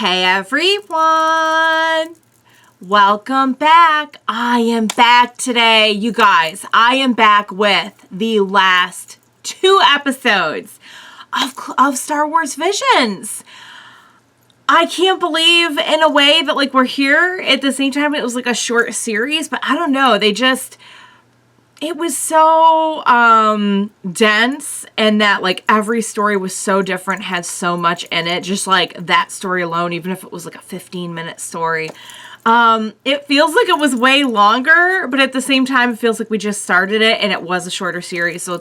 Hey everyone! Welcome back. I am back today, you guys. I am back with the last 2 episodes of Star Wars Visions. I can't believe in a way that we're here at the same time. It was a short series, but I don't know. It was so dense, and that every story was so different, had so much in it. Just that story alone, even if it was a 15-minute story. It feels like it was way longer, but at the same time, it feels like we just started it and it was a shorter series. So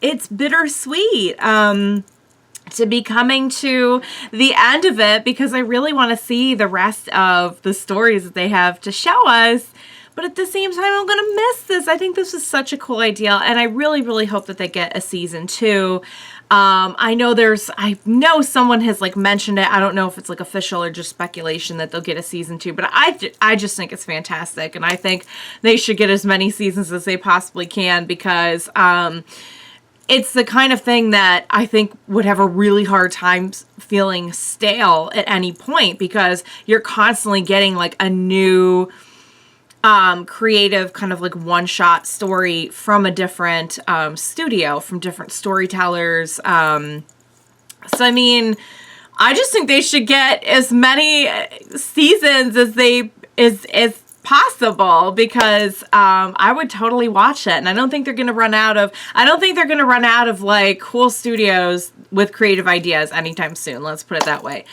it's bittersweet to be coming to the end of it, because I really want to see the rest of the stories that they have to show us. But at the same time, I'm going to miss this. I think this is such a cool idea, and I really, really hope that they get a season 2. I know someone has mentioned it. I don't know if it's official or just speculation that they'll get a season 2, but I just think it's fantastic, and I think they should get as many seasons as they possibly can, because it's the kind of thing that I think would have a really hard time feeling stale at any point, because you're constantly getting a new creative kind of one-shot story from a different studio, from different storytellers. So I mean, I just think they should get as many seasons as possible, because I would totally watch it, and I don't think they're gonna run out of cool studios with creative ideas anytime soon. Let's put it that way.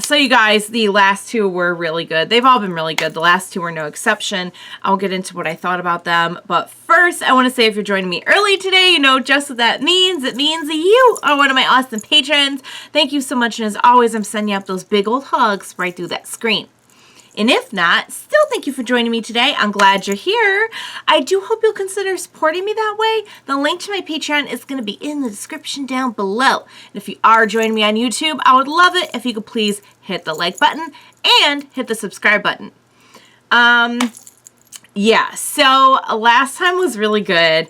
So you guys, the last 2 were really good. They've all been really good. The last 2 were no exception. I'll get into what I thought about them. But first, I want to say, if you're joining me early today, you know just what that means. It means you are one of my awesome patrons. Thank you so much. And as always, I'm sending you up those big old hugs right through that screen. And if not, still thank you for joining me today. I'm glad you're here. I do hope you'll consider supporting me that way. The link to my Patreon is going to be in the description down below. And if you are joining me on YouTube, I would love it if you could please hit the like button and hit the subscribe button. Yeah, so last time was really good.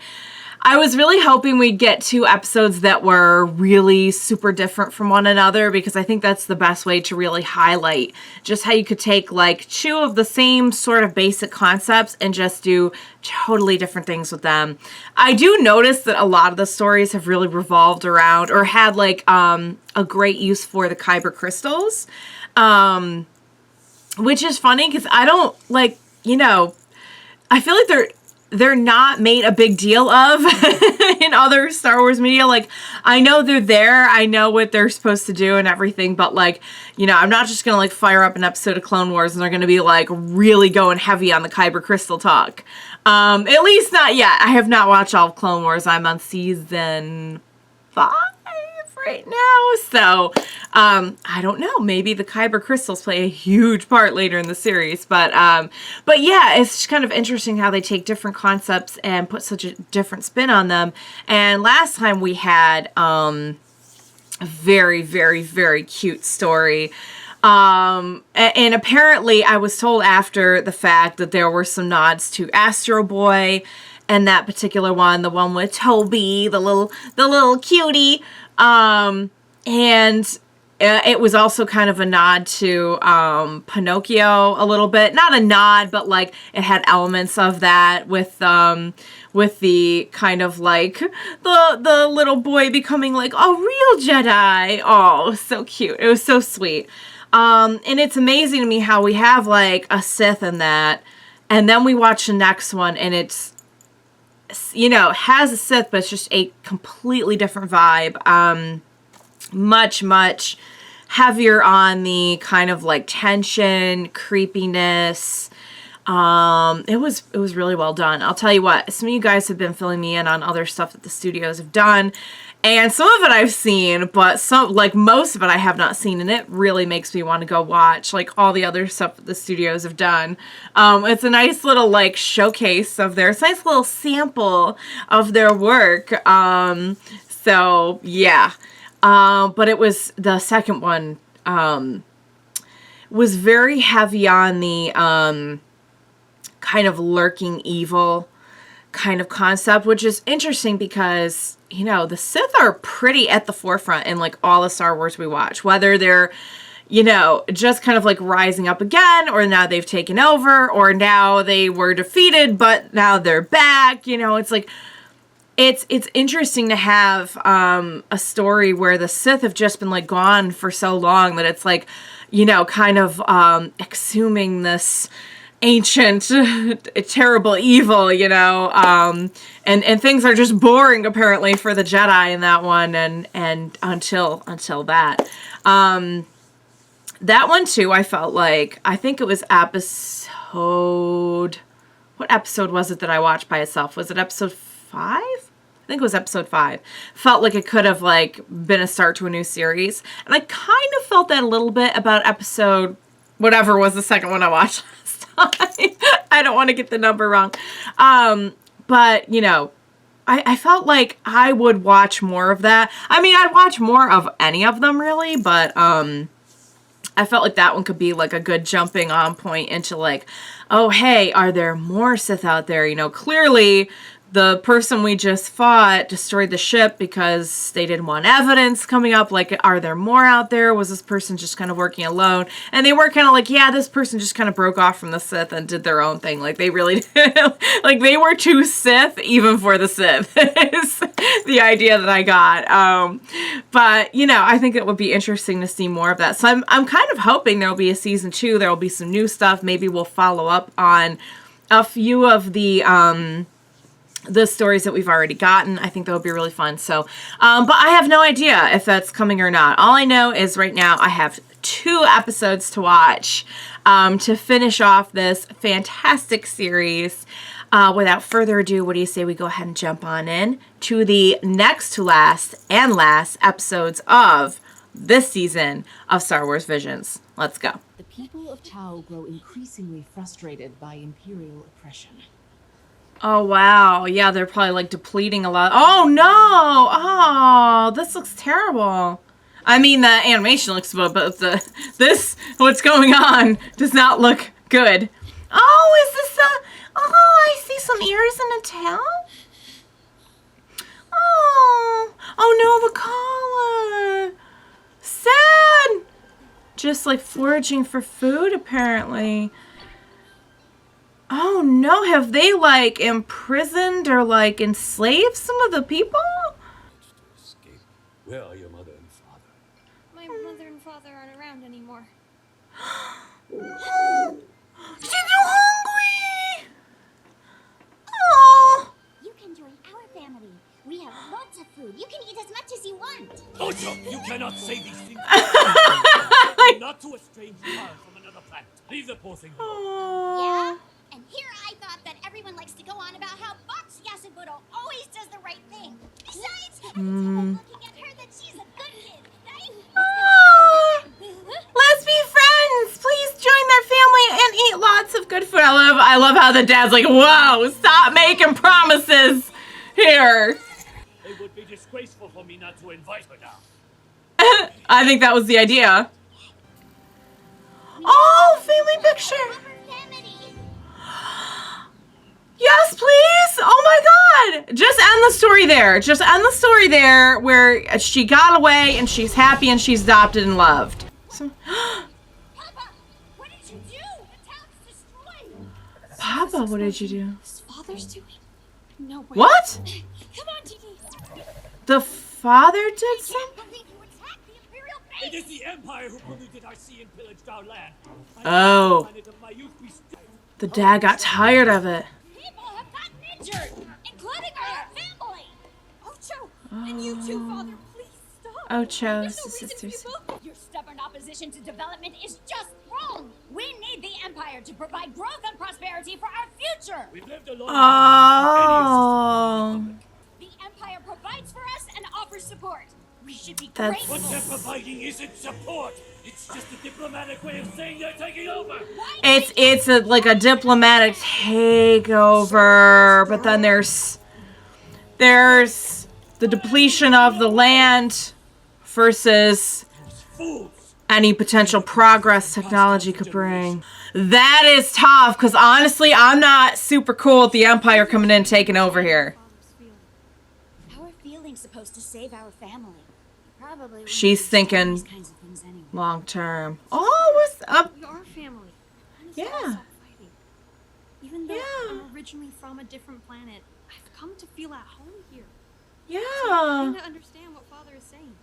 I was really hoping we'd get 2 episodes that were really super different from one another, because I think that's the best way to really highlight just how you could take 2 of the same sort of basic concepts and just do totally different things with them. I do notice that a lot of the stories have really revolved around, or had a great use for, the Kyber crystals, which is funny because I don't I feel like they're not made a big deal of in other Star Wars media. I know they're there. I know what they're supposed to do and everything. But, I'm not just going to, fire up an episode of Clone Wars and they're going to be, really going heavy on the Kyber Crystal talk. At least not yet. I have not watched all of Clone Wars. I'm on season 5 right now. So, I don't know. Maybe the Kyber crystals play a huge part later in the series. But yeah, it's just kind of interesting how they take different concepts and put such a different spin on them. And last time we had a very, very, very cute story. And apparently I was told after the fact that there were some nods to Astro Boy, and that particular one, the one with Toby, the little cutie. And it was also kind of a nod to Pinocchio a little bit. Not a nod, but it had elements of that with the kind of the little boy becoming a real Jedi. Oh, so cute. It was so sweet. And it's amazing to me how we have a Sith in that, and then we watch the next one and it's, has a Sith, but it's just a completely different vibe. Much, much heavier on the kind of tension, creepiness. It was really well done. I'll tell you what, some of you guys have been filling me in on other stuff that the studios have done, and some of it I've seen, but most of it I have not seen, and it really makes me want to go watch all the other stuff that the studios have done. It's a nice little showcase of it's a nice little sample of their work. So yeah. But it was, the second one, was very heavy on the, kind of lurking evil kind of concept, which is interesting because, the Sith are pretty at the forefront in all the Star Wars we watch, whether they're, you know, just kind of like rising up again, or now they've taken over, or now they were defeated, but now they're back. You know, it's like, it's interesting to have a story where the Sith have just been like gone for so long that it's like, you know, kind of exhuming this ancient terrible evil, you know, and things are just boring apparently for the Jedi in that one, and until that that one too, I felt like, I think it was episode, what episode was it that I watched by itself? Was it episode 5? I think it was episode 5. Felt like it could have like been a start to a new series. And I kind of felt that a little bit about episode, whatever was the second one I watched last time. I don't want to get the number wrong. But, you know, I felt like I would watch more of that. I mean, I'd watch more of any of them really, but I felt like that one could be like a good jumping on point into like, oh, hey, are there more Sith out there? You know, clearly the person we just fought destroyed the ship because they didn't want evidence coming up. Like, are there more out there? Was this person just kind of working alone? And they were kind of like, yeah, this person just kind of broke off from the Sith and did their own thing. Like, they really did. Like, they were too Sith even for the Sith is the idea that I got. But, you know, I think it would be interesting to see more of that. So I'm kind of hoping there'll be a season 2. There'll be some new stuff. Maybe we'll follow up on a few of the stories that we've already gotten. I think that would be really fun. So, but I have no idea if that's coming or not. All I know is right now I have 2 episodes to watch to finish off this fantastic series. Without further ado, what do you say we go ahead and jump on in to the next to last and last episodes of this season of Star Wars Visions. Let's go. The people of Tau grow increasingly frustrated by Imperial oppression. Oh, wow. Yeah, they're probably, like, depleting a lot. Oh, no! Oh, this looks terrible. I mean, the animation looks good, but what's going on does not look good. Oh, is this I see some ears and a tail? Oh, no, the collar. Sad. Just, like, foraging for food, apparently. Oh no, have they like imprisoned or like enslaved some of the people? Escape. Where are your mother and father? My mother and father aren't around anymore. She's so hungry! Oh! You can join our family. We have lots of food. You can eat as much as you want. Ocho, you cannot say these things. Not to a strange child from another planet. Leave the poor thing alone. Yeah? And here I thought that everyone likes to go on about how Box Yasuguro always does the right thing. Besides, everyone's looking at her that she's a good kid, right? Oh, let's be friends. Please join their family and eat lots of good food. I love how the dad's like, whoa, stop making promises here. It would be disgraceful for me not to invite her now. I think that was the idea. Oh, family picture. Yes, please. Oh my God. Just end the story there. Just end the story there where she got away and she's happy and she's adopted and loved. So, Papa, what did you do? The town's destroyed. Papa, what did you do? His father's doing? No way. What? Come on, Gigi. The father did I something? can't believe you attacked the Imperial It base. is the Empire who polluted our sea and pillaged our land. Oh. Planet of my youth we stole. The dad got tired of it. People have gotten injured, including our family. Ocho, and you too, father, please stop. Ocho, There's no reason sisters. to be both. Your stubborn opposition to development is just wrong. We need the Empire to provide growth and prosperity for our future. We've lived a long Oh. The Empire provides for us and offers support. We should be That's- What they're providing isn't support. It's just a diplomatic way of saying they're taking over. It's like a diplomatic takeover, but then there's the depletion of the land versus Fools. any potential progress technology could bring. That is tough, because honestly, I'm not super cool with the Empire coming in and taking over here. How are feelings supposed to save our family? Probably. She's thinking- these kinds of things anyway. long term. Oh, what's up? We are family. And it's Yeah. all stop fighting. Even though Yeah. I'm originally from a different planet, I've come to feel at home here. I Yeah. kind of understand what Father is saying.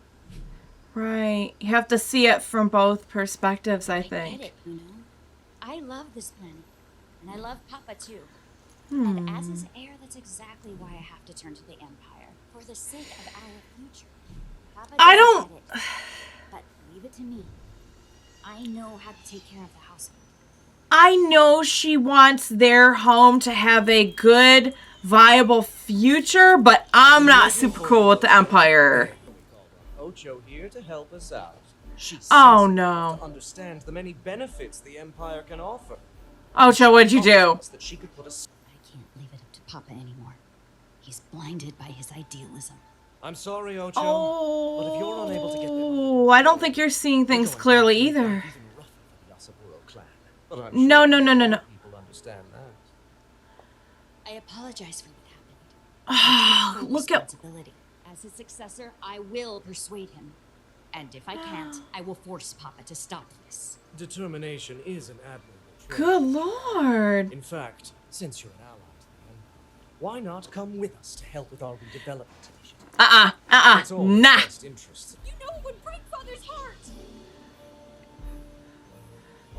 Right. You have to see it from both perspectives, I Get think. it, you know? I love this planet. And I love Papa too. Hmm. And as his heir, that's exactly why I have to turn to the Empire. For the sake of our future. Papa I doesn't don't- get it, but leave it to me. I know how to take care of the household. I know she wants their home to have a good, viable future, but I'm not super cool with the Empire. Ocho here to help us out. She's Oh, sensible no. enough to understand the many benefits the Empire can offer. Ocho, what'd you do? Confidence that she could put us. I can't leave it up to Papa anymore. He's blinded by his idealism. I'm sorry, Ocho. Oh, But if you're unable to get them, I don't think you're seeing things clearly either. Even rougher than the Yasaburo clan. But I'm No, sure no, no, no, no. people understand that. I apologize for what happened. Oh, Full look at... responsibility. As his successor, I will persuade him. And if I can't, I will force Papa to stop this. Determination is an admirable trait. Good lord. In fact, since you're an ally to the Empire, why not come with us to help with our redevelopment initiative? It's all in the Nah. best interest. You know it would break Father's heart.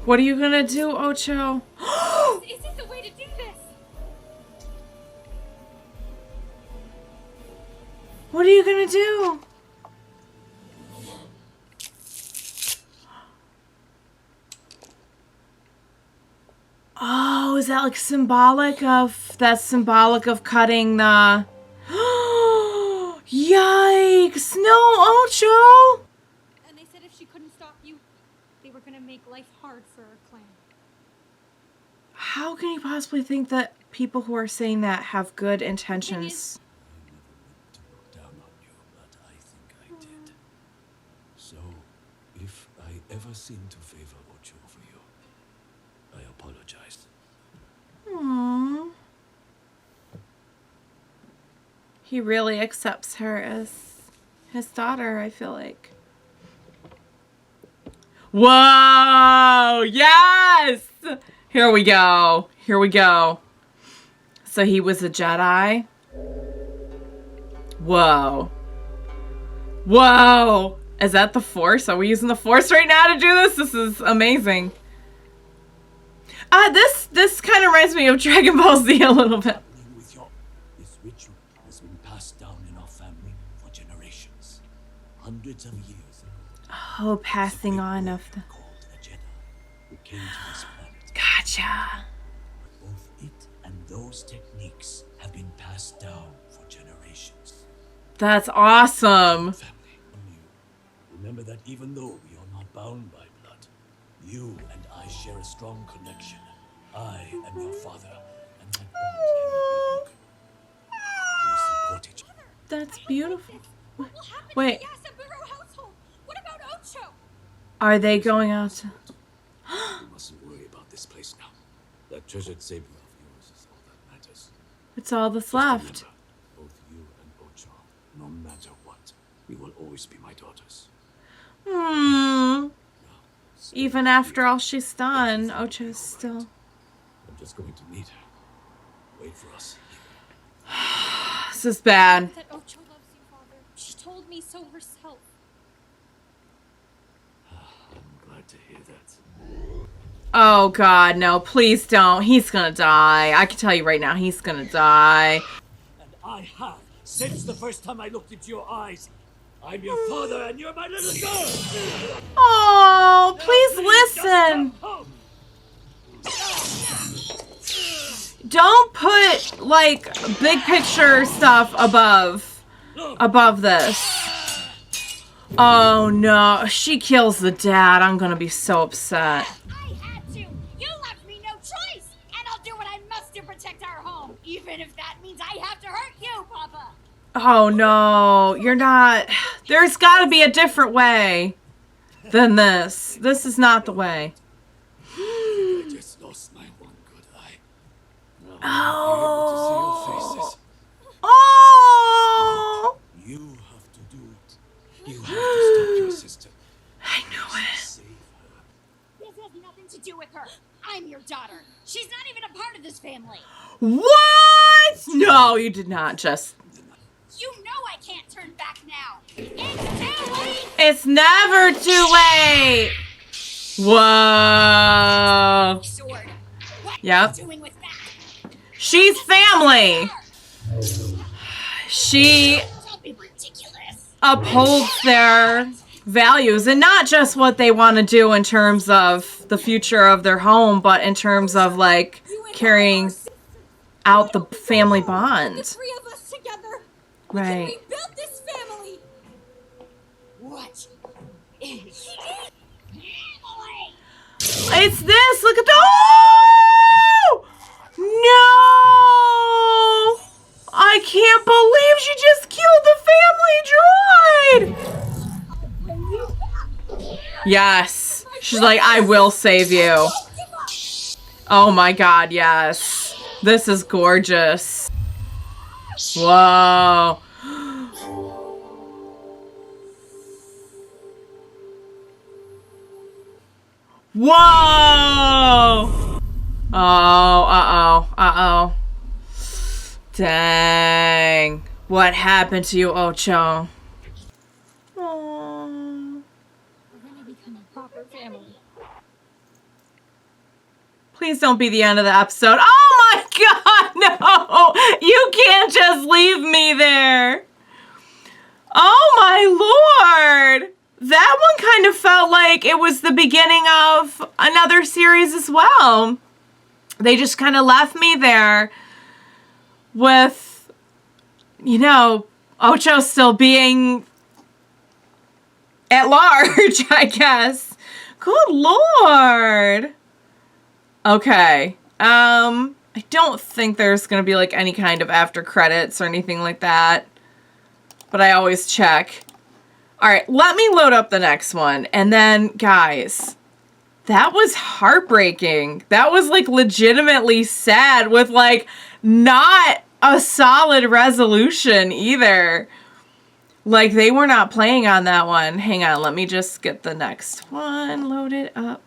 What are you gonna do, Ocho? This isn't the way to do this. What are you gonna do? Oh, is that like symbolic of... That's symbolic of cutting the... Yikes! No, Ocho! And they said if she couldn't stop you, they were gonna make life hard for our clan. How can you possibly think that people who are saying that have good intentions? To look down on you, but I think I did. So, if I ever seem to favor Ocho over you, I apologize. Aww. He really accepts her as his daughter, I feel like. Whoa! Yes! Here we go. Here we go. So he was a Jedi? Whoa. Whoa! Is that the Force? Are we using the Force right now to do this? This is amazing. This kind of reminds me of Dragon Ball Z a little bit. With your, this ritual has been passed down in our family for generations. Hundreds of years ago. Oh, passing on of the... Called a Jedi, who came to this planet. Gotcha. But both it and those techniques have been passed down for generations. That's awesome. Family, remember that even though we are not bound by blood, you and I share a strong connection. I am your father, and that bond cannot be broken. We support each other. That's beautiful. What will happen Wait. to the Yasaburo household? What about Ocho? Are they going out to... You mustn't worry about this place now. That treasured saber of yours is all that matters. It's all that's Just left. remember, both you and Ocho, no matter what, you will always be my daughters. Hmm. Now, Even after all she's done, Ocho's still... I'm just going to meet her. Wait for us. This is bad. That Ocho loves you, Father. She told me so herself. I'm glad to hear that. Oh god, no, please don't. He's gonna die. I can tell you right now, he's gonna die. And I have, since the first time I looked into your eyes. I'm your father and you're my little girl! Oh, please listen. Don't put, like, big picture stuff above this. Oh no, she kills the dad. I'm gonna be so upset. I had to. You left me no choice. And I'll do what I must to protect our home. Even if that means I have to hurt you, Papa. Oh no, you're not. There's gotta be a different way than this. This is not the way. I just lost my one good eye. Now Oh. I'm able to see your faces. Oh! You have to do it. You have to stop your sister. I knew it. nothing to do with her. I'm your daughter. She's not even a part of this family. What? No, you did not just... You know I can't turn back now. It's too late. It's never too late. Whoa. Sword. What Yep. are you doing with that? She's family. She Don't be ridiculous. upholds their values, and not just what they want to do in terms of the future of their home, but in terms of like carrying out the family bond. The three of us together. Right. We built this family. What is family? It's this. Look at the. Oh! No! I can't believe she just killed the family droid. Yes. She's like, I will save you. Oh my God, yes. This is gorgeous. Whoa. Whoa! Oh, uh-oh. Dang. What happened to you, Ocho? Aww. We're gonna become a proper family. Please don't be the end of the episode. Oh my God, no! You can't just leave me there. Oh my Lord! That one kind of felt like it was the beginning of another series as well. They just kind of left me there with, you know, Ocho still being at large, I guess. Good Lord. Okay. I don't think there's going to be like any kind of after credits or anything like that, but I always check. All right, let me load up the next one. And then, guys, that was heartbreaking. That was like legitimately sad with like not a solid resolution either. Like they were not playing on that one. Hang on, let me just get the next one loaded up.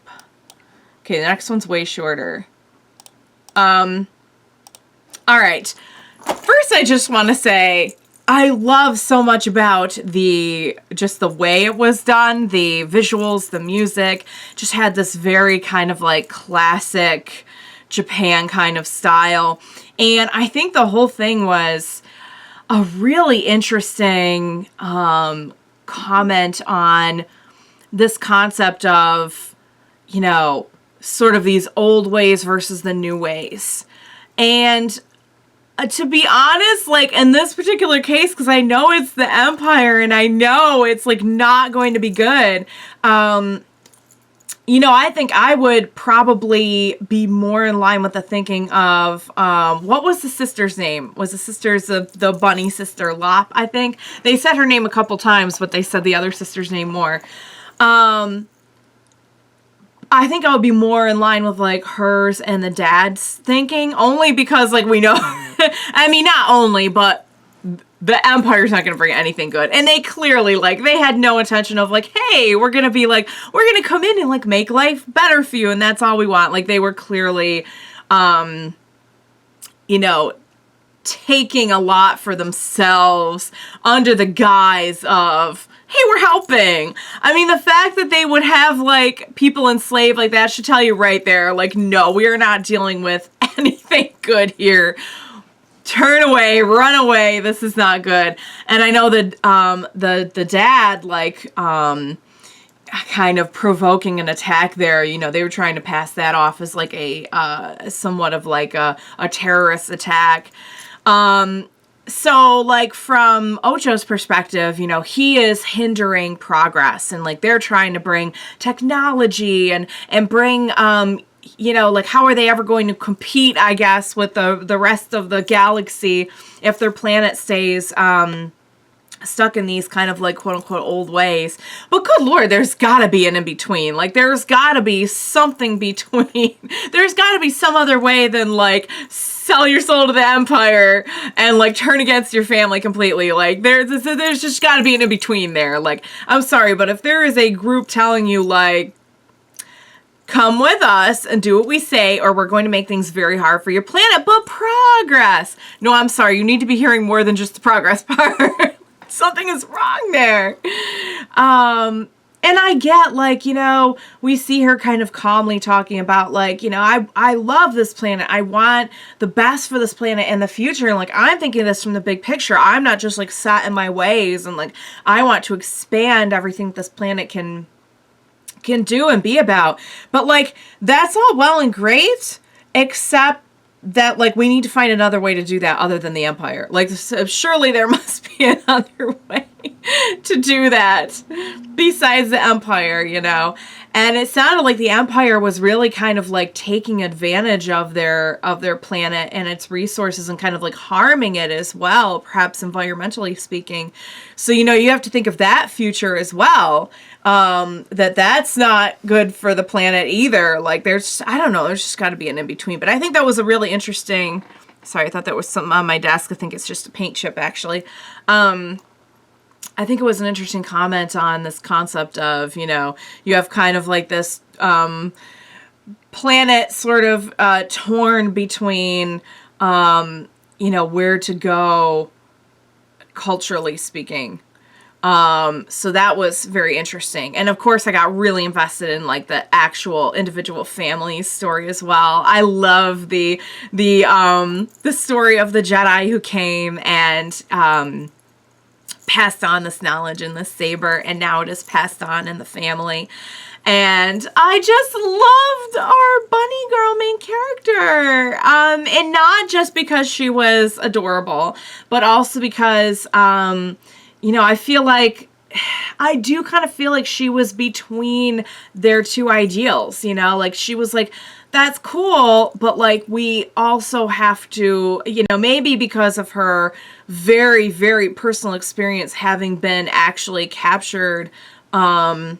Okay, the next one's way shorter. All right. First, I just want to say I love so much about just the way it was done, the visuals, the music, just had this very kind of like classic Japan kind of style. And I think the whole thing was a really interesting comment on this concept of, you know, sort of these old ways versus the new ways. And to be honest, like in this particular case, because I know it's the Empire and I know it's like not going to be good, you know, I think I would probably be more in line with the thinking of, what was the sister's name? Was the sister's the bunny sister, Lop, I think? They said her name a couple times, but they said the other sister's name more. I think I would be more in line with like hers and the dad's thinking, only because like we know, I mean, not only, but the Empire's not going to bring anything good. And they clearly like, they had no intention of like, hey, we're going to be like, we're going to come in and like make life better for you. And that's all we want. Like they were clearly, you know, taking a lot for themselves under the guise of, hey, we're helping. I mean, the fact that they would have, like, people enslaved like that should tell you right there, like, no, we are not dealing with anything good here. Turn away, run away, this is not good. And I know that the dad, like, kind of provoking an attack there, you know, they were trying to pass that off as, like, a somewhat of, like, a terrorist attack. So, like, from Ocho's perspective, you know, he is hindering progress, and, like, they're trying to bring technology and bring, you know, like, how are they ever going to compete, I guess, with the rest of the galaxy if their planet stays, stuck in these kind of, like, quote-unquote old ways. But good Lord, there's gotta be an in-between. Like, there's gotta be something between. There's gotta be some other way than, like, sell your soul to the Empire and, like, turn against your family completely. Like, there's just gotta be an in-between there. Like, I'm sorry, but if there is a group telling you, like, come with us and do what we say, or we're going to make things very hard for your planet. But progress. No, I'm sorry. You need to be hearing more than just the progress part. Something is wrong there. And I get, like, you know, we see her kind of calmly talking about, like, you know, I love this planet. I want the best for this planet in the future. And, like, I'm thinking this from the big picture. I'm not just, like, set in my ways. And, like, I want to expand everything this planet can do and be about. But, like, that's all well and great, except that, like, we need to find another way to do that other than the Empire. Like, surely there must be another way to do that besides the Empire, you know? And it sounded like the Empire was really kind of like taking advantage of their planet and its resources and kind of like harming it as well, perhaps environmentally speaking. So, you know, you have to think of that future as well. That's not good for the planet either. Like, I don't know, there's just got to be an in-between. But I think that was a really interesting, sorry, I thought that was something on my desk. I think it's just a paint chip, actually. I think it was an interesting comment on this concept of, you know, you have kind of like this planet sort of torn between, you know, where to go culturally speaking. So that was very interesting. And of course I got really invested in like the actual individual family story as well. I love the story of the Jedi who came and, passed on this knowledge in this saber, and now it is passed on in the family. And I just loved our bunny girl main character. And not just because she was adorable, but also because, you know, I do kind of feel like she was between their two ideals, you know, like she was like, that's cool, but like we also have to, you know, maybe because of her very, very personal experience having been actually captured by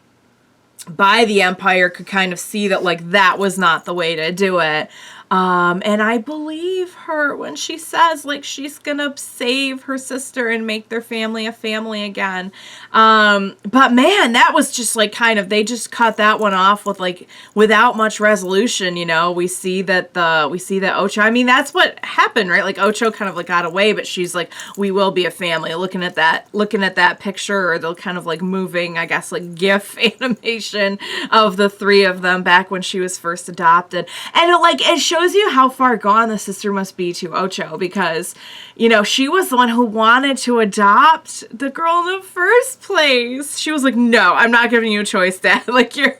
the Empire, could kind of see that like that was not the way to do it. And I believe her when she says like she's gonna save her sister and make their family a family again. But man, that was just like kind of, they just cut that one off with like without much resolution. You know, we see that Ocho, I mean, that's what happened, right? Like Ocho kind of like got away, but she's like, we will be a family. Looking at that picture, or the kind of like moving, I guess, like GIF animation of the three of them back when she was first adopted. And it shows you how far gone the sister must be to Ocho, because, you know, she was the one who wanted to adopt the girl in the first place. She was like, no, I'm not giving you a choice, Dad. Like, you're,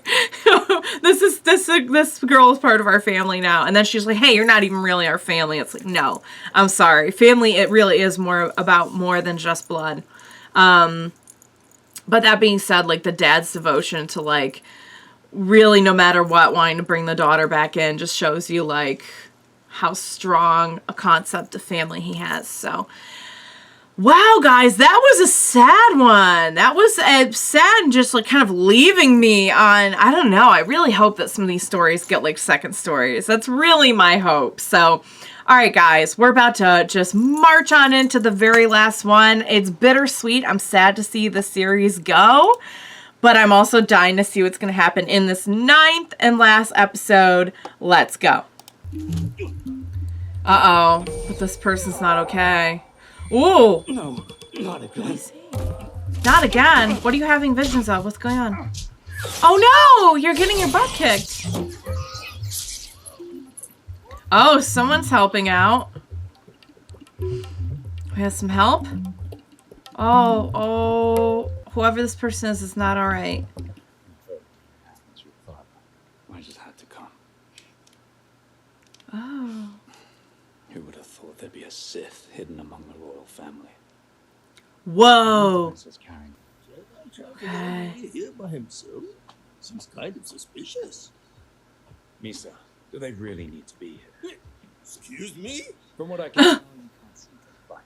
this girl is part of our family now. And then she's like, hey, you're not even really our family. It's like, no, I'm sorry. Family, it really is more than just blood. But that being said, like the dad's devotion to like, really, no matter what, wanting to bring the daughter back in just shows you like how strong a concept of family he has. So, wow, guys, that was a sad one. That was sad and just like kind of leaving me on, I don't know. I really hope that some of these stories get like second stories. That's really my hope. So, all right, guys, we're about to just march on into the very last one. It's bittersweet. I'm sad to see the series go, but I'm also dying to see what's going to happen in this 9th and last episode. Let's go. Uh-oh. But this person's not okay. Ooh. No, not again. Not again. What are you having visions of? What's going on? Oh, no! You're getting your butt kicked. Oh, someone's helping out. We have some help? Oh. Whoever this person is not all right. I just had to come. Oh. Who would have thought there'd be a Sith hidden among the royal family? Whoa. Okay. Here by himself? Seems kind of suspicious. Misa, do they really need to be here? Excuse me? From what I can tell, you can't seem to fight.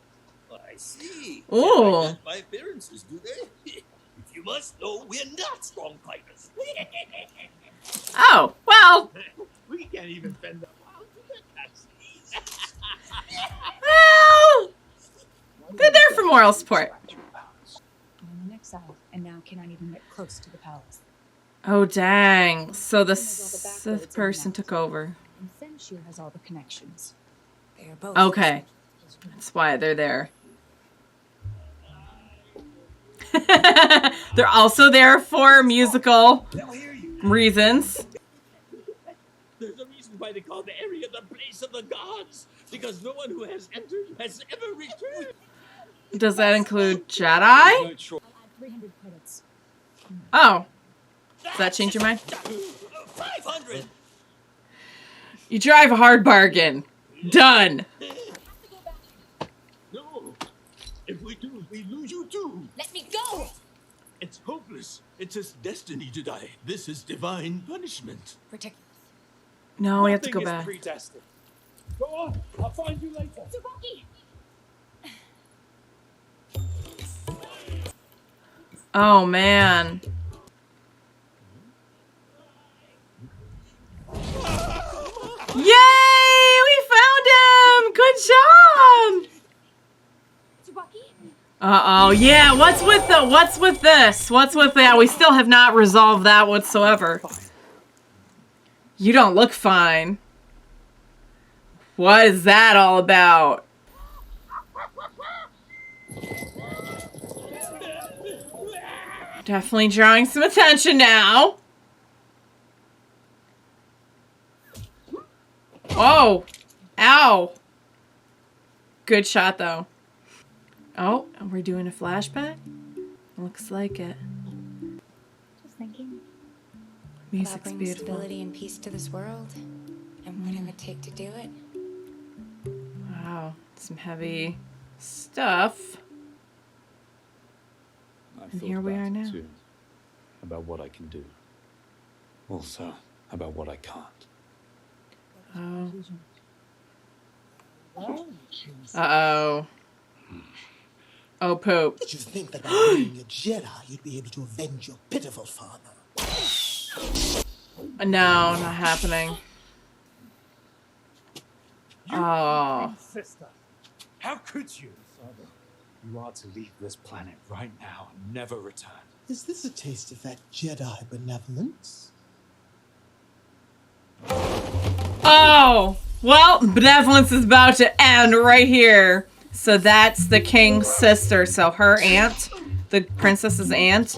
I see. Ooh. They by appearances, do they? If you must know, we're not strong fighters. Oh, well. We can't even fend them out to the taxis. Well. They're there for moral support. I'm in exile, and now cannot even get close to the palace. Oh, dang. So the Has all the back Sith roads in person the took mountain. over. And Fenshir has all the connections. They are both. Okay. That's why they're there. They're also there for musical They'll hear you. reasons. There's a reason why they call the area the place of the gods. Because no one who has entered has ever returned. Does that include Jedi? I'll add 300 credits. Oh. Does that change your mind? 500. You drive a hard bargain. Done. No. If we do, we lose you too. Let me go! It's hopeless. It's his destiny to die. This is divine punishment. Protect. No, we have to go Nothing is back. predestined. Go on. I'll find you later. Tsubaki! Oh, man. Yay! We found him! Good job! Tsubaki? Uh-oh. Yeah, what's with this? What's with that? We still have not resolved that whatsoever. You don't look fine. What is that all about? Definitely drawing some attention now. Oh. Ow. Good shot, though. Oh, and we're doing a flashback? Looks like it. Just thinking about Music's bringing beautiful. stability and peace to this world, and what it would take to do it. Wow. Some heavy stuff. And here we are now. Too, about what I can do. Also, about what I can't. Oh. Uh-oh. Oh, Pope. Did you think that by being a Jedi, you'd be able to avenge your pitiful father? No, not happening. Oh. Sister. How could you? Father, you are to leave this planet right now and never return. Is this a taste of that Jedi benevolence? Oh! Well, benevolence is about to end right here. So that's the king's sister. So her aunt, the princess's aunt,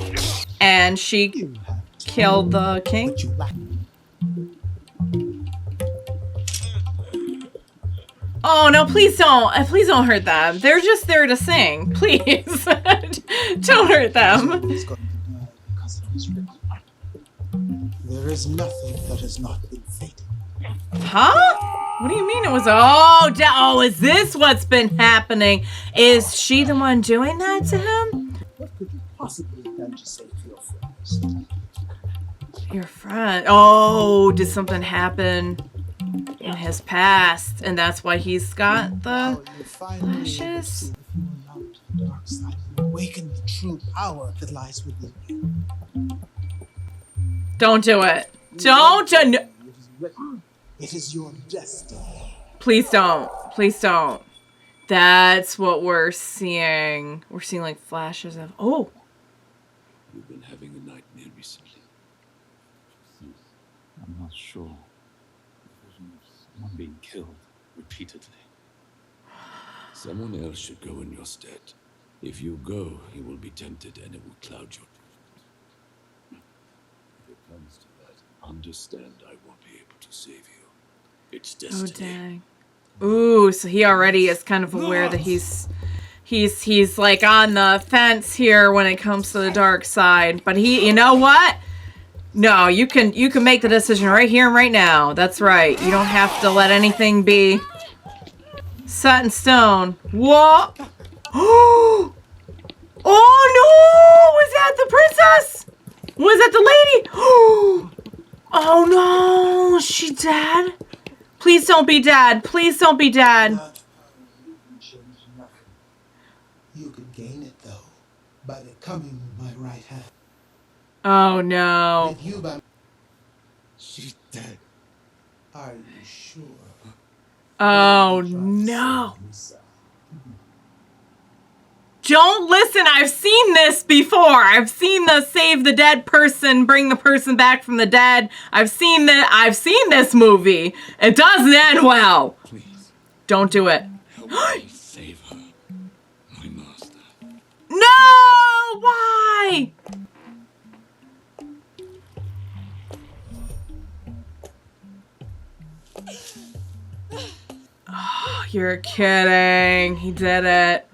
and she You have killed the king. what you lack. Oh no, please don't hurt them. They're just there to sing. Please. Don't hurt them. He's going to die because of his written. There is nothing that has not been fated. Huh? What do you mean it was? Oh, is this what's been happening? Is she the one doing that to him? What could you possibly have done to save your friends? Your friend. Oh, did something happen in his past, and that's why he's got the Now you finally able to flashes? see if you allow to the dark side and awaken the true power that lies within you. Don't do it. Don't. It is written. It is your destiny. Please don't. Please don't. That's what we're seeing. We're seeing like flashes of. Oh. You've been having a nightmare recently. I'm not sure. Someone being killed repeatedly. Someone else should go in your stead. If you go, you will be tempted and it will cloud your judgment. If it comes to that, understand I won't be able to save you. It's Oh destiny. dang. Ooh, so he already is kind of aware that he's like on the fence here when it comes to the dark side. But you know what? No, you can make the decision right here and right now. That's right. You don't have to let anything be set in stone. What? Oh no! Was that the princess? Was that the lady? Oh no! Is she dead? Please don't be dead. Please don't be dead. Not you can change nothing. You can gain it though by becoming my right hand. Oh no. With you by She's dead. Are you sure? Oh Try to no. save yourself. don't listen. I've seen this before. I've seen the save the dead person, bring the person back from the dead. I've seen this movie. It doesn't end well. Please, Don't do it. help me save her, my master. No! Why? Oh, you're kidding. He did it.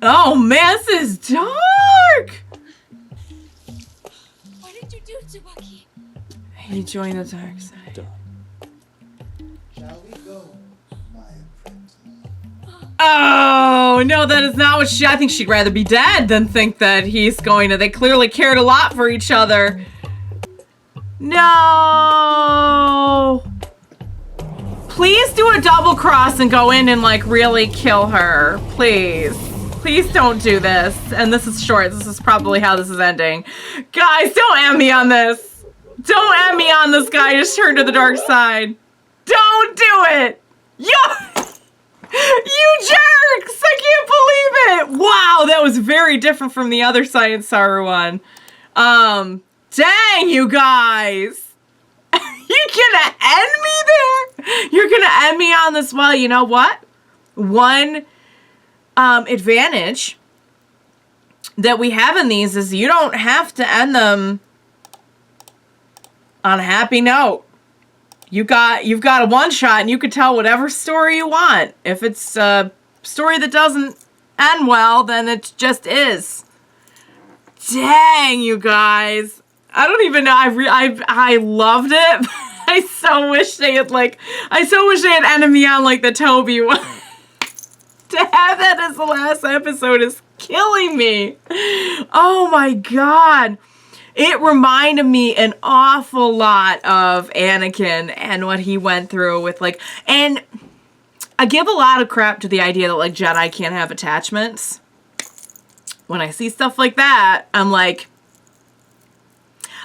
Oh man, this is dark! What did you do, Tsubaki? He joined the dark side. Shall we go, my apprentice? Oh, no, that is not what I think she'd rather be dead than think that he's going to. They clearly cared a lot for each other. No! Please do a double cross and go in and, like, really kill her. Please. Please don't do this. And this is short. This is probably how this is ending. Guys, don't end me on this. Don't end me on this guy. Just turn to the dark side. Don't do it. You jerks! I can't believe it. Wow, that was very different from the other Science Saru one. Dang, you guys. You're gonna end me there? You're gonna end me on this? Well, you know what? One advantage that we have in these is you don't have to end them on a happy note. You've got a one shot and you can tell whatever story you want. If it's a story that doesn't end well, then it just is. Dang, you guys. I don't even know. I loved it. I so wish they had ended me on like the Toby one. To have that as the last episode is killing me. Oh my god. It reminded me an awful lot of Anakin and what he went through with like, and I give a lot of crap to the idea that like Jedi can't have attachments. When I see stuff like that, I'm like,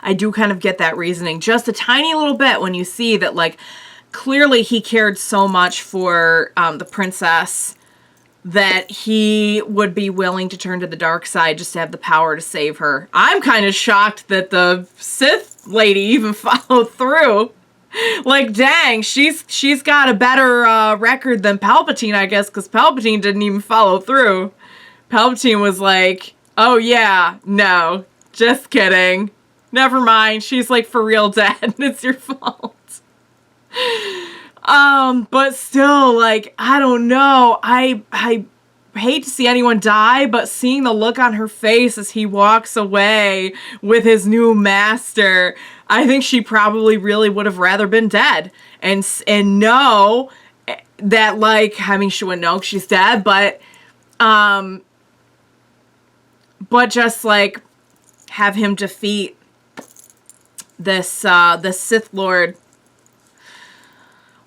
I do kind of get that reasoning just a tiny little bit when you see that like clearly he cared so much for the princess that he would be willing to turn to the dark side just to have the power to save her. I'm kind of shocked that the Sith lady even followed through. Like, dang, she's got a better record than Palpatine, I guess, because Palpatine didn't even follow through. Palpatine was like, oh yeah, no, just kidding. Never mind, she's like for real dead. It's your fault. But still, like, I don't know. I hate to see anyone die, but seeing the look on her face as he walks away with his new master, I think she probably really would have rather been dead. And know that, like, I mean, she wouldn't know she's dead, but just, like, have him defeat this Sith Lord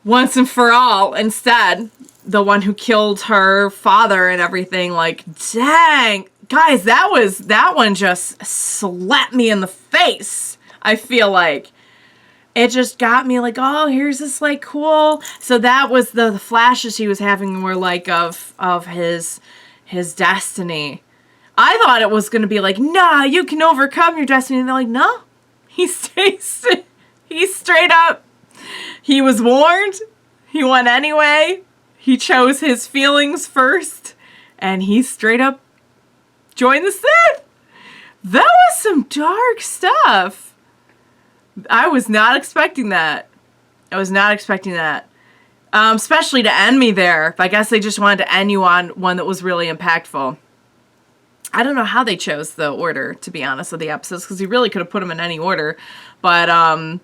once and for all instead. The one who killed her father and everything. Like, dang. Guys, that one just slapped me in the face. I feel like. It just got me like, oh, here's this like cool. So that was the flashes he was having were like of his destiny. I thought it was going to be like, nah, you can overcome your destiny. And they're like, no. He straight up. He was warned. He went anyway. He chose his feelings first. And he straight up joined the Sith. That was some dark stuff. I was not expecting that. Especially to end me there. I guess they just wanted to end you on one that was really impactful. I don't know how they chose the order, to be honest, of the episodes, because you really could have put them in any order. But, dang.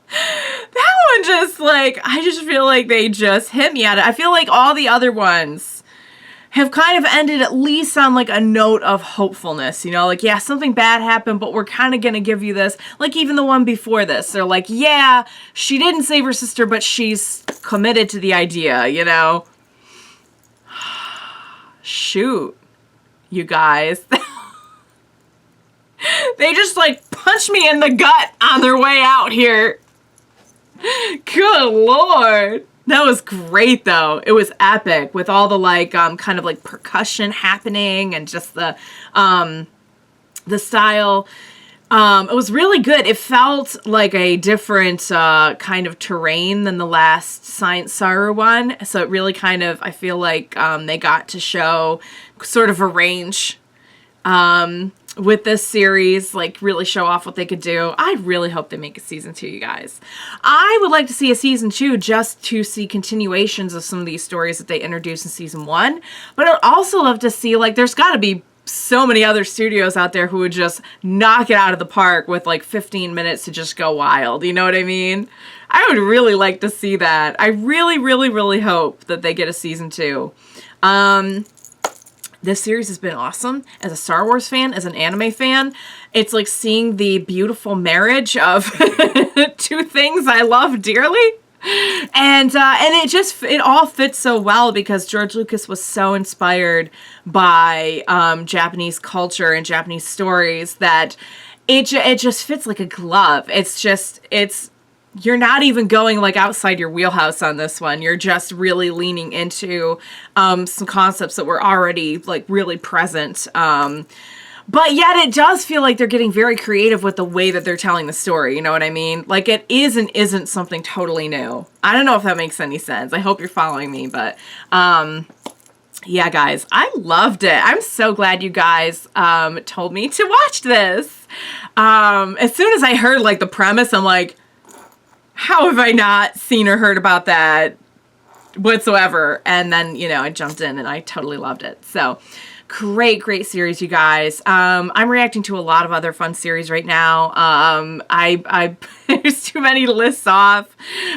That one just, like, I just feel like they just hit me at it. I feel like all the other ones have kind of ended at least on, like, a note of hopefulness, you know? Like, yeah, something bad happened, but we're kind of going to give you this. Like, even the one before this. They're like, yeah, she didn't save her sister, but she's committed to the idea, you know? Shoot, you guys. They just, like, punched me in the gut on their way out here. Good Lord. That was great, though. It was epic with all the like kind of like percussion happening and just the style. It was really good. It felt like a different kind of terrain than the last Science Saru one. So it really kind of, I feel like they got to show sort of a range with this series, like really show off what they could do. I really hope they make a season 2, you guys. I would like to see a season 2 just to see continuations of some of these stories that they introduced in season 1. But I'd also love to see, like, there's got to be so many other studios out there who would just knock it out of the park with like 15 minutes to just go wild. You know what I mean? I would really like to see that. I really, really, really hope that they get a season 2. This series has been awesome. As a Star Wars fan, as an anime fan, it's like seeing the beautiful marriage of two things I love dearly. And it all fits so well because George Lucas was so inspired by Japanese culture and Japanese stories that it just fits like a glove. You're not even going like outside your wheelhouse on this one. You're just really leaning into some concepts that were already like really present. But yet it does feel like they're getting very creative with the way that they're telling the story. You know what I mean? Like it is and isn't something totally new. I don't know if that makes any sense. I hope you're following me, but yeah, guys, I loved it. I'm so glad you guys told me to watch this. As soon as I heard like the premise, I'm like, how have I not seen or heard about that whatsoever? And then, you know, I jumped in and I totally loved it. So great series, you guys. I'm reacting to a lot of other fun series right now. I there's too many to list off,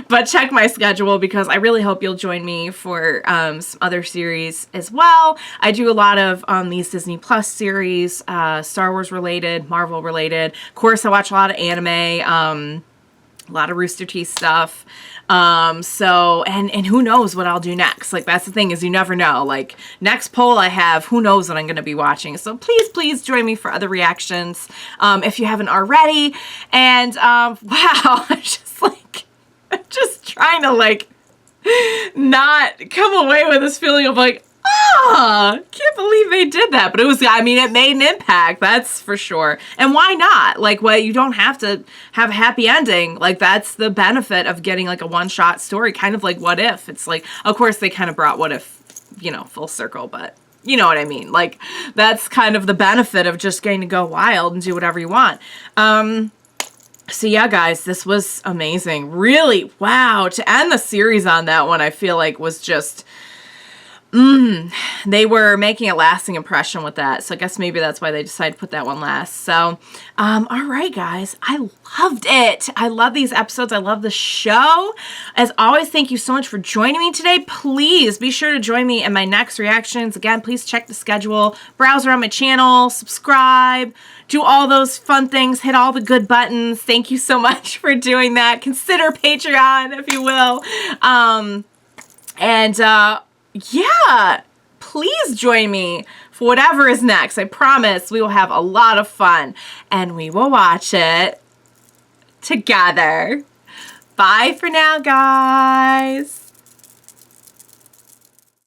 but check my schedule because I really hope you'll join me for some other series as well. I do a lot of these Disney Plus series, Star Wars related, Marvel related. Of course, I watch a lot of anime, a lot of Rooster Teeth stuff. So, and who knows what I'll do next. Like, that's the thing is you never know. Like, next poll I have, who knows what I'm going to be watching. So please join me for other reactions, if you haven't already. And, wow, I'm just trying to, like, not come away with this feeling of, like, can't believe they did that. But it was, I mean, it made an impact, that's for sure. And why not? Like, well, you don't have to have a happy ending. Like, that's the benefit of getting like a one-shot story, kind of like What If. It's like, of course, they kind of brought What If, you know, full circle, but you know what I mean? Like, that's kind of the benefit of just getting to go wild and do whatever you want. So yeah, guys, this was amazing. Really, wow. To end the series on that one, I feel like was just... they were making a lasting impression with that. So I guess maybe that's why they decided to put that one last. So, all right, guys, I loved it. I love these episodes. I love the show. As always, thank you so much for joining me today. Please be sure to join me in my next reactions. Again, please check the schedule, browse around my channel, subscribe, do all those fun things, hit all the good buttons. Thank you so much for doing that. Consider Patreon, if you will. Yeah, please join me for whatever is next. I promise we will have a lot of fun and we will watch it together. Bye for now, guys.